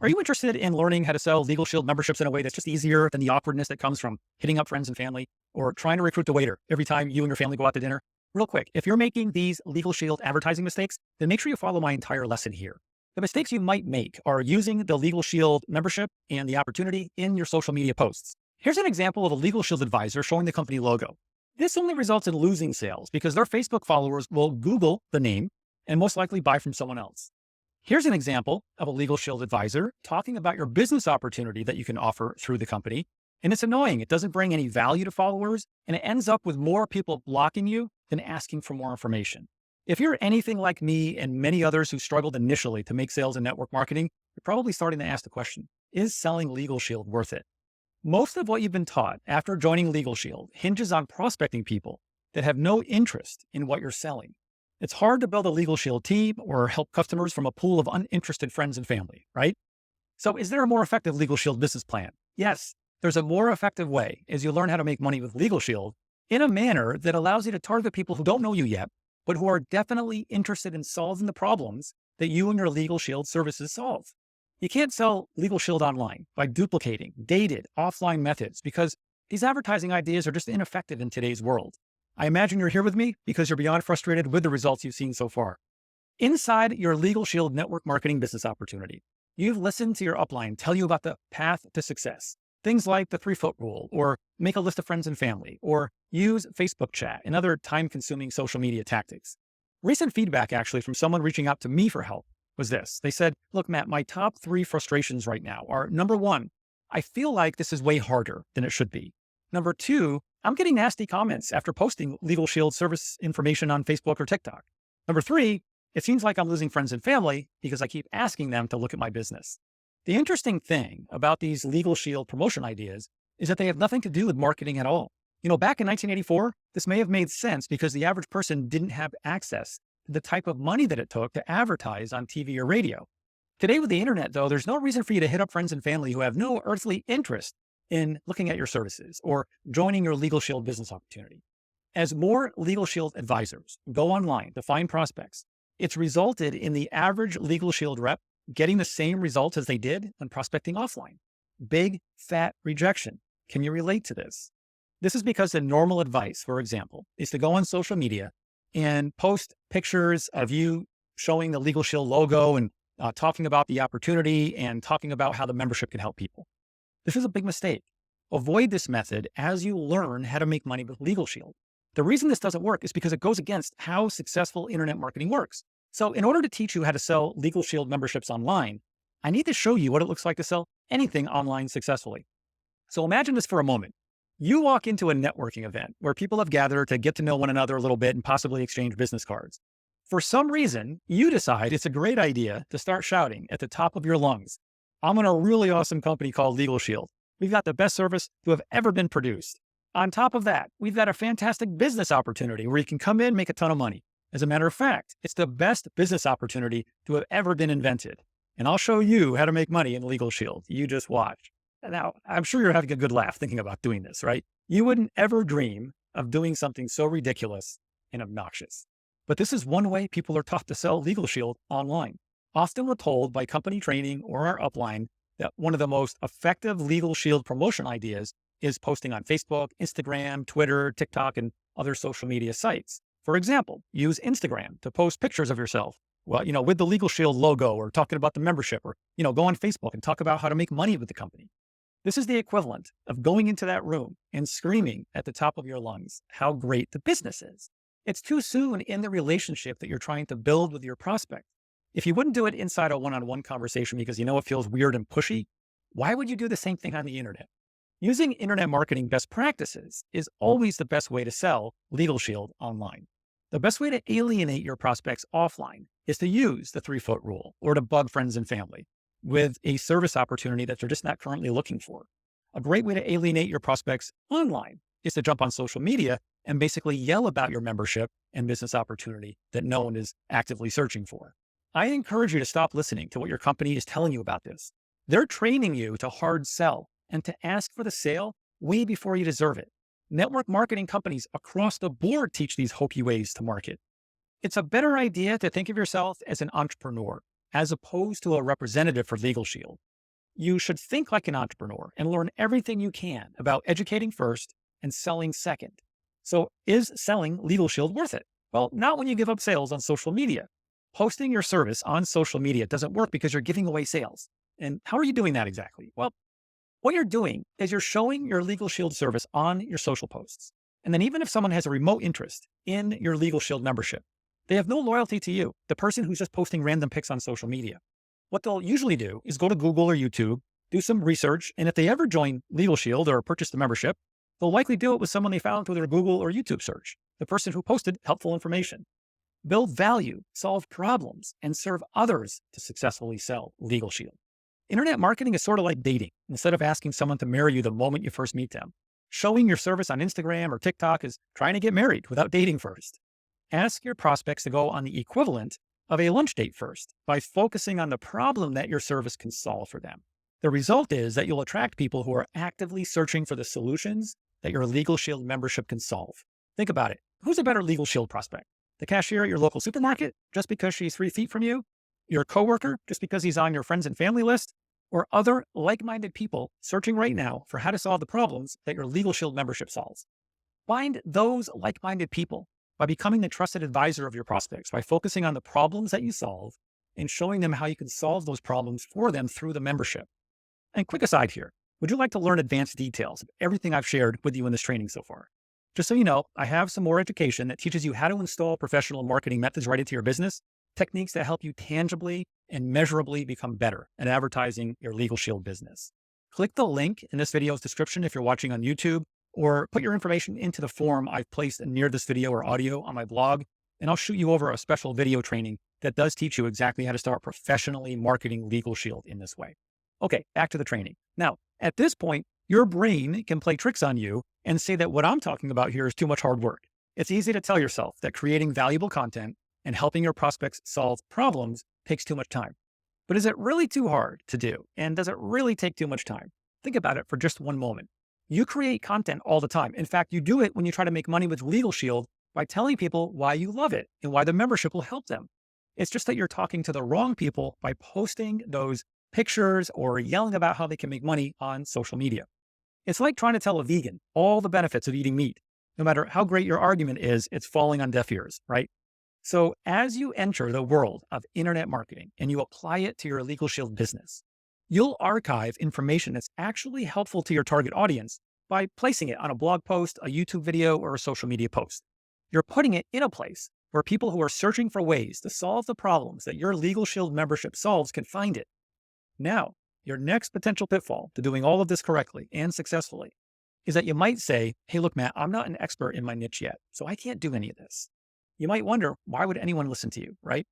Are you interested in learning how to sell LegalShield memberships in a way that's just easier than the awkwardness that comes from hitting up friends and family or trying to recruit the waiter every time you and your family go out to dinner? Real quick, if you're making these LegalShield advertising mistakes, then make sure you follow my entire lesson here. The mistakes you might make are using the LegalShield membership and the opportunity in your social media posts. Here's an example of a LegalShield advisor showing the company logo. This only results in losing sales because their Facebook followers will Google the name and most likely buy from someone else. Here's an example of a LegalShield advisor talking about your business opportunity that you can offer through the company. And it's annoying. It doesn't bring any value to followers, and it ends up with more people blocking you than asking for more information. If you're anything like me and many others who struggled initially to make sales in network marketing, you're probably starting to ask the question, is selling LegalShield worth it? Most of what you've been taught after joining LegalShield hinges on prospecting people that have no interest in what you're selling. It's hard to build a LegalShield team or help customers from a pool of uninterested friends and family, right? So is there a more effective LegalShield business plan? Yes, there's a more effective way as you learn how to make money with LegalShield in a manner that allows you to target people who don't know you yet, but who are definitely interested in solving the problems that you and your LegalShield services solve. You can't sell LegalShield online by duplicating dated offline methods because these advertising ideas are just ineffective in today's world. I imagine you're here with me because you're beyond frustrated with the results you've seen so far. Inside your LegalShield network marketing business opportunity, you've listened to your upline tell you about the path to success. Things like the 3-foot rule, or make a list of friends and family, or use Facebook chat and other time-consuming social media tactics. Recent feedback actually from someone reaching out to me for help was this. They said, look, Matt, my top 3 frustrations right now are number 1, I feel like this is way harder than it should be. Number 2, I'm getting nasty comments after posting LegalShield service information on Facebook or TikTok. Number 3, it seems like I'm losing friends and family because I keep asking them to look at my business. The interesting thing about these LegalShield promotion ideas is that they have nothing to do with marketing at all. Back in 1984, this may have made sense because the average person didn't have access to the type of money that it took to advertise on TV or radio. Today with the internet, though, there's no reason for you to hit up friends and family who have no earthly interest in looking at your services or joining your LegalShield business opportunity. As more LegalShield advisors go online to find prospects, it's resulted in the average LegalShield rep getting the same results as they did when prospecting offline. Big, fat rejection. Can you relate to this? This is because the normal advice, for example, is to go on social media and post pictures of you showing the LegalShield logo and talking about the opportunity and talking about how the membership can help people. This is a big mistake. Avoid this method as you learn how to make money with LegalShield. The reason this doesn't work is because it goes against how successful internet marketing works. So in order to teach you how to sell LegalShield memberships online, I need to show you what it looks like to sell anything online successfully. So imagine this for a moment. You walk into a networking event where people have gathered to get to know one another a little bit and possibly exchange business cards. For some reason, you decide it's a great idea to start shouting at the top of your lungs, I'm in a really awesome company called LegalShield. We've got the best service to have ever been produced. On top of that, we've got a fantastic business opportunity where you can come in, make a ton of money. As a matter of fact, it's the best business opportunity to have ever been invented. And I'll show you how to make money in LegalShield. You just watch. Now, I'm sure you're having a good laugh thinking about doing this, right? You wouldn't ever dream of doing something so ridiculous and obnoxious. But this is one way people are taught to sell LegalShield online. Often we're told by company training or our upline that one of the most effective LegalShield promotion ideas is posting on Facebook, Instagram, Twitter, TikTok, and other social media sites. For example, use Instagram to post pictures of yourself. Well, with the LegalShield logo or talking about the membership or, go on Facebook and talk about how to make money with the company. This is the equivalent of going into that room and screaming at the top of your lungs how great the business is. It's too soon in the relationship that you're trying to build with your prospect. If you wouldn't do it inside a one-on-one conversation because it feels weird and pushy, why would you do the same thing on the internet? Using internet marketing best practices is always the best way to sell LegalShield online. The best way to alienate your prospects offline is to use the 3-foot rule or to bug friends and family with a service opportunity that they're just not currently looking for. A great way to alienate your prospects online is to jump on social media and basically yell about your membership and business opportunity that no one is actively searching for. I encourage you to stop listening to what your company is telling you about this. They're training you to hard sell and to ask for the sale way before you deserve it. Network marketing companies across the board teach these hokey ways to market. It's a better idea to think of yourself as an entrepreneur as opposed to a representative for LegalShield. You should think like an entrepreneur and learn everything you can about educating first and selling second. So is selling LegalShield worth it? Well, not when you give up sales on social media. Posting your service on social media doesn't work because you're giving away sales. And how are you doing that exactly? Well, what you're doing is you're showing your LegalShield service on your social posts. And then even if someone has a remote interest in your LegalShield membership, they have no loyalty to you, the person who's just posting random pics on social media. What they'll usually do is go to Google or YouTube, do some research, and if they ever join LegalShield or purchase the membership, they'll likely do it with someone they found through their Google or YouTube search, the person who posted helpful information. Build value, solve problems, and serve others to successfully sell LegalShield. Internet marketing is sort of like dating. Instead of asking someone to marry you the moment you first meet them, showing your service on Instagram or TikTok is trying to get married without dating first. Ask your prospects to go on the equivalent of a lunch date first by focusing on the problem that your service can solve for them. The result is that you'll attract people who are actively searching for the solutions that your LegalShield membership can solve. Think about it. Who's a better LegalShield prospect? The cashier at your local supermarket, just because she's 3 feet from you? Your coworker, just because he's on your friends and family list? Or other like-minded people searching right now for how to solve the problems that your LegalShield membership solves? Find those like-minded people by becoming the trusted advisor of your prospects, by focusing on the problems that you solve and showing them how you can solve those problems for them through the membership. And quick aside here, would you like to learn advanced details of everything I've shared with you in this training so far? Just so you know, I have some more education that teaches you how to install professional marketing methods right into your business, techniques that help you tangibly and measurably become better at advertising your LegalShield business. Click the link in this video's description if you're watching on YouTube, or put your information into the form I've placed near this video or audio on my blog, and I'll shoot you over a special video training that does teach you exactly how to start professionally marketing LegalShield in this way. Okay, back to the training. Now, at this point, your brain can play tricks on you and say that what I'm talking about here is too much hard work. It's easy to tell yourself that creating valuable content and helping your prospects solve problems takes too much time. But is it really too hard to do? And does it really take too much time? Think about it for just one moment. You create content all the time. In fact, you do it when you try to make money with LegalShield by telling people why you love it and why the membership will help them. It's just that you're talking to the wrong people by posting those pictures or yelling about how they can make money on social media. It's like trying to tell a vegan all the benefits of eating meat. No matter how great your argument is, it's falling on deaf ears, right? So as you enter the world of internet marketing and you apply it to your LegalShield business, you'll archive information that's actually helpful to your target audience by placing it on a blog post, a YouTube video, or a social media post. You're putting it in a place where people who are searching for ways to solve the problems that your LegalShield membership solves can find it. Now, your next potential pitfall to doing all of this correctly and successfully is that you might say, hey, look, Matt, I'm not an expert in my niche yet, so I can't do any of this. You might wonder, why would anyone listen to you, right?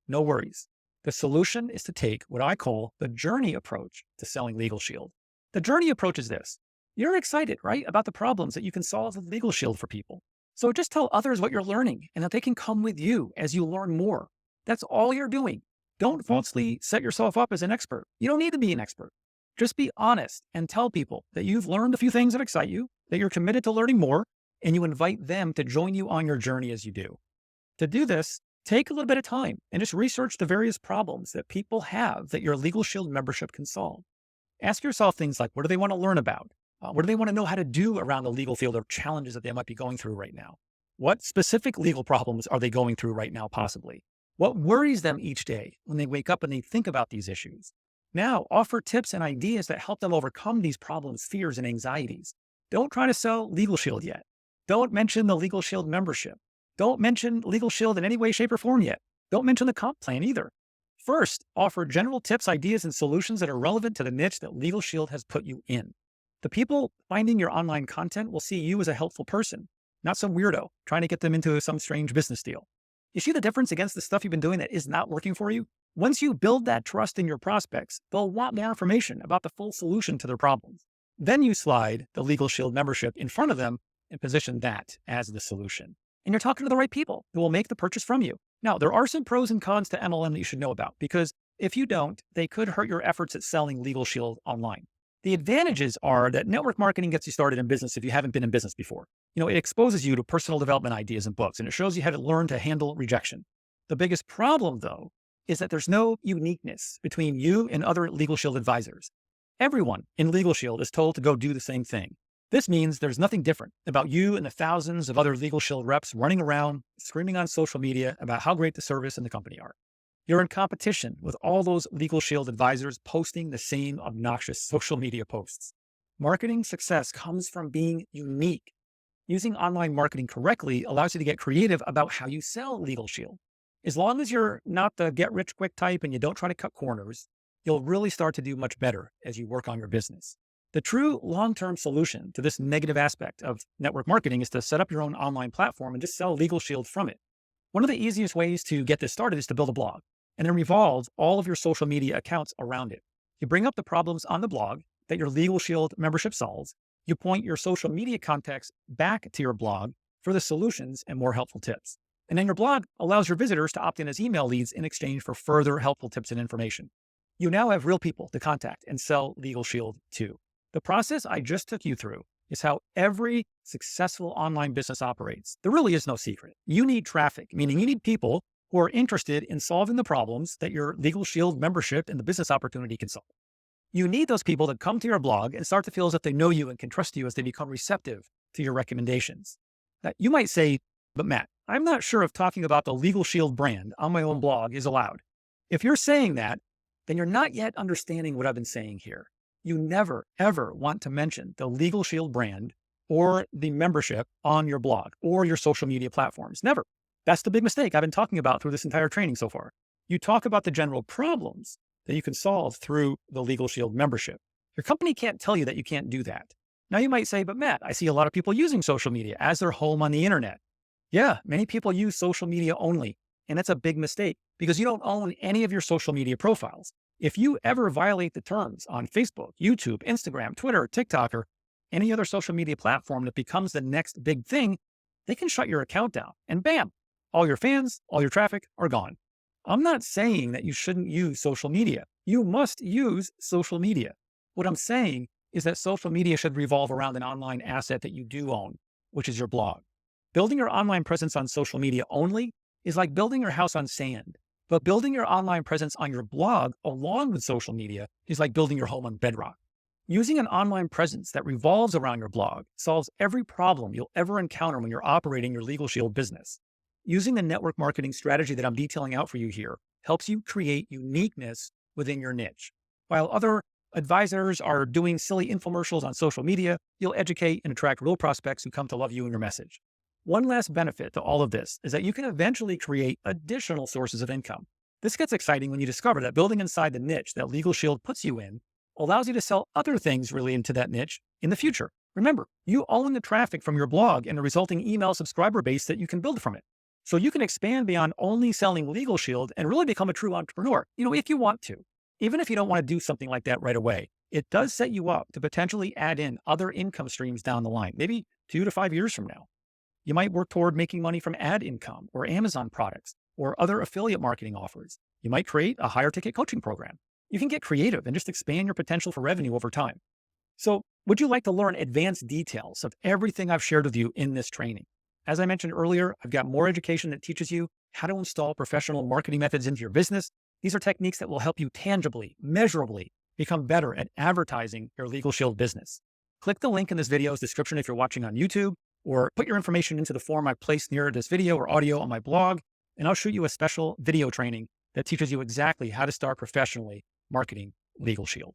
No worries. The solution is to take what I call the journey approach to selling LegalShield. The journey approach is this. You're excited, right, about the problems that you can solve with LegalShield for people. So just tell others what you're learning and that they can come with you as you learn more. That's all you're doing. Don't falsely set yourself up as an expert. You don't need to be an expert. Just be honest and tell people that you've learned a few things that excite you, that you're committed to learning more, and you invite them to join you on your journey as you do. To do this, take a little bit of time and just research the various problems that people have that your LegalShield membership can solve. Ask yourself things like, what do they want to learn about? What do they want to know how to do around the legal field or challenges that they might be going through right now? What specific legal problems are they going through right now, possibly? What worries them each day when they wake up and they think about these issues? Now, offer tips and ideas that help them overcome these problems, fears, and anxieties. Don't try to sell LegalShield yet. Don't mention the LegalShield membership. Don't mention LegalShield in any way, shape, or form yet. Don't mention the comp plan either. First, offer general tips, ideas, and solutions that are relevant to the niche that LegalShield has put you in. The people finding your online content will see you as a helpful person, not some weirdo trying to get them into some strange business deal. You see the difference against the stuff you've been doing that is not working for you? Once you build that trust in your prospects, they'll want more information about the full solution to their problems. Then you slide the LegalShield membership in front of them and position that as the solution. And you're talking to the right people who will make the purchase from you. Now, there are some pros and cons to MLM that you should know about, because if you don't, they could hurt your efforts at selling LegalShield online. The advantages are that network marketing gets you started in business if you haven't been in business before. It exposes you to personal development ideas and books, and it shows you how to learn to handle rejection. The biggest problem, though, is that there's no uniqueness between you and other LegalShield advisors. Everyone in LegalShield is told to go do the same thing. This means there's nothing different about you and the thousands of other LegalShield reps running around, screaming on social media about how great the service and the company are. You're in competition with all those LegalShield advisors posting the same obnoxious social media posts. Marketing success comes from being unique. Using online marketing correctly allows you to get creative about how you sell LegalShield. As long as you're not the get-rich-quick type and you don't try to cut corners, you'll really start to do much better as you work on your business. The true long-term solution to this negative aspect of network marketing is to set up your own online platform and just sell LegalShield from it. One of the easiest ways to get this started is to build a blog and then revolve all of your social media accounts around it. You bring up the problems on the blog that your LegalShield membership solves. You point your social media contacts back to your blog for the solutions and more helpful tips. And then your blog allows your visitors to opt in as email leads in exchange for further helpful tips and information. You now have real people to contact and sell LegalShield to. The process I just took you through is how every successful online business operates. There really is no secret. You need traffic, meaning you need people who are interested in solving the problems that your LegalShield membership and the business opportunity can solve. You need those people to come to your blog and start to feel as if they know you and can trust you as they become receptive to your recommendations. Now, you might say, but Matt, I'm not sure if talking about the LegalShield brand on my own blog is allowed. If you're saying that, then you're not yet understanding what I've been saying here. You never, ever want to mention the LegalShield brand or the membership on your blog or your social media platforms. Never. That's the big mistake I've been talking about through this entire training so far. You talk about the general problems that you can solve through the LegalShield membership. Your company can't tell you that you can't do that. Now you might say, but Matt, I see a lot of people using social media as their home on the internet. Yeah, many people use social media only, and that's a big mistake because you don't own any of your social media profiles. If you ever violate the terms on Facebook, YouTube, Instagram, Twitter, TikTok, or any other social media platform that becomes the next big thing, they can shut your account down and bam, all your fans, all your traffic are gone. I'm not saying that you shouldn't use social media. You must use social media. What I'm saying is that social media should revolve around an online asset that you do own, which is your blog. Building your online presence on social media only is like building your house on sand, but building your online presence on your blog along with social media is like building your home on bedrock. Using an online presence that revolves around your blog solves every problem you'll ever encounter when you're operating your LegalShield business. Using the network marketing strategy that I'm detailing out for you here helps you create uniqueness within your niche. While other advisors are doing silly infomercials on social media, you'll educate and attract real prospects who come to love you and your message. One last benefit to all of this is that you can eventually create additional sources of income. This gets exciting when you discover that building inside the niche that LegalShield puts you in allows you to sell other things related to that niche in the future. Remember, you own the traffic from your blog and the resulting email subscriber base that you can build from it. So you can expand beyond only selling LegalShield and really become a true entrepreneur, if you want to. Even if you don't want to do something like that right away, it does set you up to potentially add in other income streams down the line, maybe 2 to 5 years from now. You might work toward making money from ad income or Amazon products or other affiliate marketing offers. You might create a higher ticket coaching program. You can get creative and just expand your potential for revenue over time. So would you like to learn advanced details of everything I've shared with you in this training? As I mentioned earlier, I've got more education that teaches you how to install professional marketing methods into your business. These are techniques that will help you tangibly, measurably become better at advertising your LegalShield business. Click the link in this video's description if you're watching on YouTube, or put your information into the form I've placed near this video or audio on my blog, and I'll shoot you a special video training that teaches you exactly how to start professionally marketing LegalShield.